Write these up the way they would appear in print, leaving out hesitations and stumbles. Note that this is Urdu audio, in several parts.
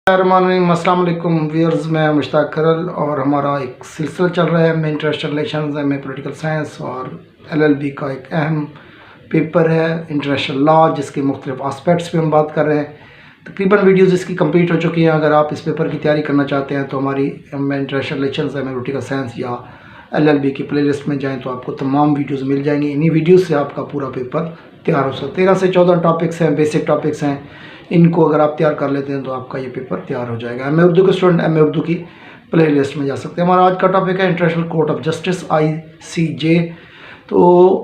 السلام علیکم ویئرز، میں مشتاق کرل اور ہمارا ایک سلسلہ چل رہا ہے میں انٹرنیشنل ریلیشنز میں پولیٹیکل سائنس اور LLB کا ایک اہم پیپر ہے انٹرنیشنل لا، جس کے مختلف آسپیکٹس پہ ہم بات کر رہے ہیں۔ تقریباً ویڈیوز اس کی کمپلیٹ ہو چکی ہیں۔ اگر آپ اس پیپر کی تیاری کرنا چاہتے ہیں تو ہماری انٹرنیشنل ریلیشنز میں پولیٹیکل سائنس یا LLB کی پلے لسٹ میں جائیں تو آپ کو تمام ویڈیوز مل جائیں گی۔ انہی ویڈیوز سے آپ کا پورا پیپر تیار ہو سکتا ہے۔ 13 سے 14 ٹاپکس ہیں، بیسک ٹاپکس ہیں۔ ان کو اگر آپ تیار کر لیتے ہیں تو آپ کا یہ پیپر تیار ہو جائے گا۔ MA اردو کے اسٹوڈنٹ MA اردو کی پلے لسٹ میں جا سکتے ہیں۔ ہمارا آج کا ٹاپک ہے international court of justice ICJ۔ تو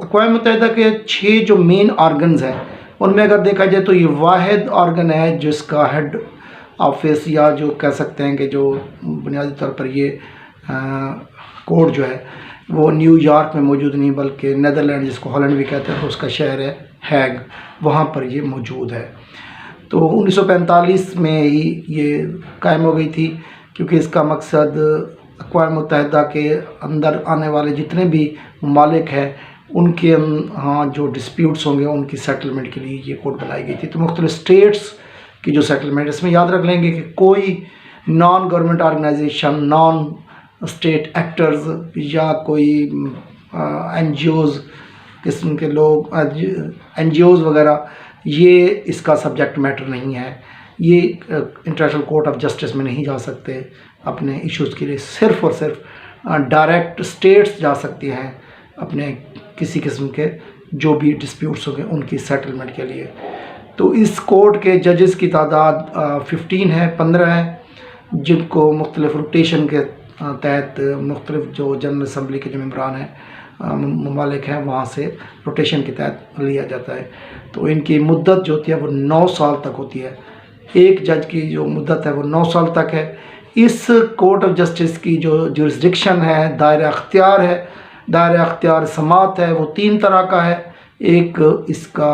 اقوام متحدہ کے 6 جو مین آرگنز ہیں ان میں اگر دیکھا جائے تو یہ واحد آرگن ہے جس کا ہیڈ آفس یا جو کہہ سکتے ہیں کہ جو بنیادی طور پر یہ کورٹ جو ہے وہ نیو یارک میں موجود نہیں بلکہ نیدرلینڈ جس کو ہالینڈ بھی کہتے ہیں تو اس کا شہر ہے ہیگ، وہاں پر یہ موجود ہے۔ تو 1945 میں ہی یہ قائم ہو گئی تھی، کیونکہ اس کا مقصد اقوام متحدہ کے اندر آنے والے جتنے بھی ممالک ہیں ان کے ہاں جو ڈسپیوٹس ہوں گے ان کی سیٹلمنٹ کے لیے یہ کورٹ بنائی گئی تھی۔ تو مختلف اسٹیٹس کی جو سیٹلمنٹ، اس میں یاد رکھ لیں گے کہ کوئی non government organisation, non state actors یا کوئی NGOs قسم کے لوگ NGOs وغیرہ یہ اس کا سبجیکٹ میٹر نہیں ہے۔ یہ انٹرنیشنل کورٹ آف جسٹس میں نہیں جا سکتے اپنے ایشوز کے لیے۔ صرف اور صرف ڈائریکٹ اسٹیٹس جا سکتی ہیں اپنے کسی قسم کے جو بھی ڈسپیوٹس ہوں گے ان کی سیٹلمنٹ کے لیے۔ تو اس کورٹ کے ججز کی تعداد 15 ہیں جن کو مختلف روٹیشن کے تحت مختلف جو جنرل اسمبلی کے جو ممبران ہیں ممالک ہیں وہاں سے روٹیشن کے تحت لیا جاتا ہے۔ تو ان کی مدت جو ہوتی ہے وہ 9 سال تک ہوتی ہے۔ ایک جج کی جو مدت ہے وہ 9 سال تک ہے۔ اس کورٹ آف جسٹس کی جو جورسڈکشن ہے، دائرہ اختیار ہے، دائرہ اختیار سماعت ہے، وہ 3 طرح کا ہے۔ ایک اس کا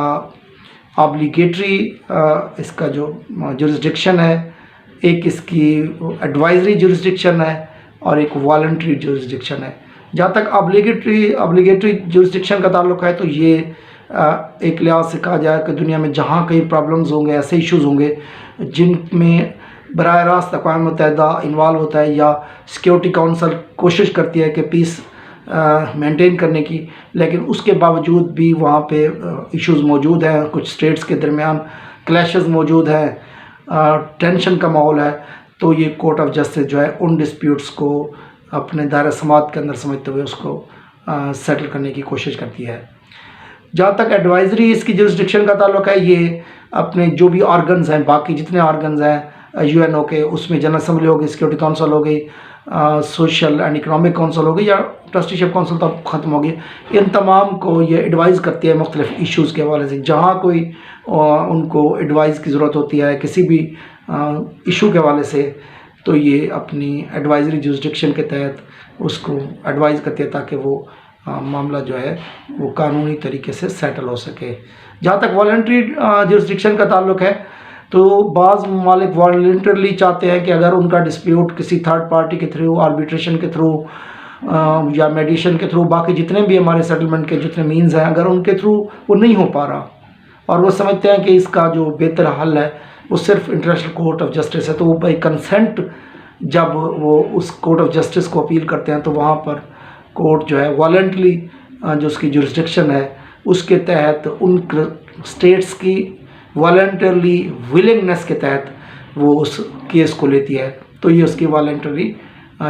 آبلیگیٹری اس کا جو جورسڈکشن ہے، ایک اس کی ایڈوائزری جورسڈکشن ہے اور ایک والنٹری جورسڈکشن ہے۔ جہاں تک آبلیگیٹری جورسڈکشن کا تعلق ہے تو یہ ایک لحاظ سے کہا جائے کہ دنیا میں جہاں کئی پرابلمز ہوں گے، ایسے ایشوز ہوں گے جن میں براہ راست اقوام متحدہ انوالو ہوتا ہے یا سیکیورٹی کونسل کوشش کرتی ہے کہ پیس مینٹین کرنے کی، لیکن اس کے باوجود بھی وہاں پہ ایشوز موجود ہیں، کچھ اسٹیٹس کے درمیان کلیشز موجود ہیں، ٹینشن کا ماحول ہے، تو یہ کورٹ آف جسٹس جو ہے ان ڈسپیوٹس کو اپنے دائرہ سماعت کے اندر سمجھتے ہوئے اس کو سیٹل کرنے کی کوشش کرتی ہے۔ جہاں تک ایڈوائزری اس کی جورسڈکشن کا تعلق ہے، یہ اپنے جو بھی آرگنز ہیں، باقی جتنے آرگنز ہیں UNO کے، اس میں جنرل اسمبلی ہوگی، سیکورٹی کونسل ہوگی، سوشل اینڈ اکنامک کونسل ہوگی یا ٹرسٹیشپ کونسل تو ختم ہوگی، ان تمام کو یہ ایڈوائز کرتی ہے مختلف ایشوز کے حوالے سے۔ جہاں کوئی ان کو ایڈوائز کی ضرورت ہوتی ہے کسی بھی ایشو کے حوالے سے تو یہ اپنی ایڈوائزری جورسڈکشن کے تحت اس کو ایڈوائز کرتی ہے تاکہ وہ معاملہ جو ہے وہ قانونی طریقے سے سیٹل ہو سکے۔ جہاں تک والنٹری جورسڈکشن کا تعلق ہے تو بعض ممالک والنٹرلی چاہتے ہیں کہ اگر ان کا ڈسپیوٹ کسی تھرڈ پارٹی کے تھرو، آربیٹریشن کے تھرو یا میڈیشن کے تھرو، باقی جتنے بھی ہمارے سیٹلمنٹ کے جتنے مینز ہیں اگر ان کے تھرو وہ نہیں ہو پا رہا اور وہ سمجھتے ہیں کہ اس کا جو بہتر حل ہے وہ صرف انٹرنیشنل کورٹ آف جسٹس ہے، تو وہ بائی کنسنٹ جب وہ اس کورٹ آف جسٹس کو اپیل کرتے ہیں تو وہاں پر کورٹ جو ہے والنٹلی جو اس کی جورسڈکشن ہے اس کے تحت ان اسٹیٹس کی والنٹرلی ولنگنس کے تحت وہ اس کیس کو لیتی ہے، تو یہ اس کی والنٹری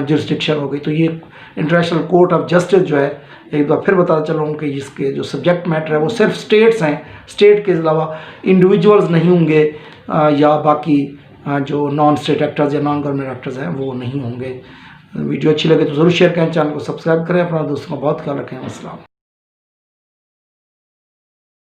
جورسڈکشن ہو گئی۔ تو یہ انٹرنیشنل کورٹ آف جسٹس جو ہے، ایک بار پھر بتا چلوں کہ اس کے جو سبجیکٹ میٹر ہے وہ صرف اسٹیٹس ہیں، اسٹیٹ کے علاوہ انڈیویجولز نہیں ہوں گے یا باقی جو نان اسٹیٹ ایکٹرز یا نان گورنمنٹ ایکٹرز ہیں وہ نہیں ہوں گے۔ ویڈیو اچھی لگے تو ضرور شیئر کریں، چینل کو سبسکرائب کریں، اپنا دوستوں کا بہت خیال رکھیں۔ السلام۔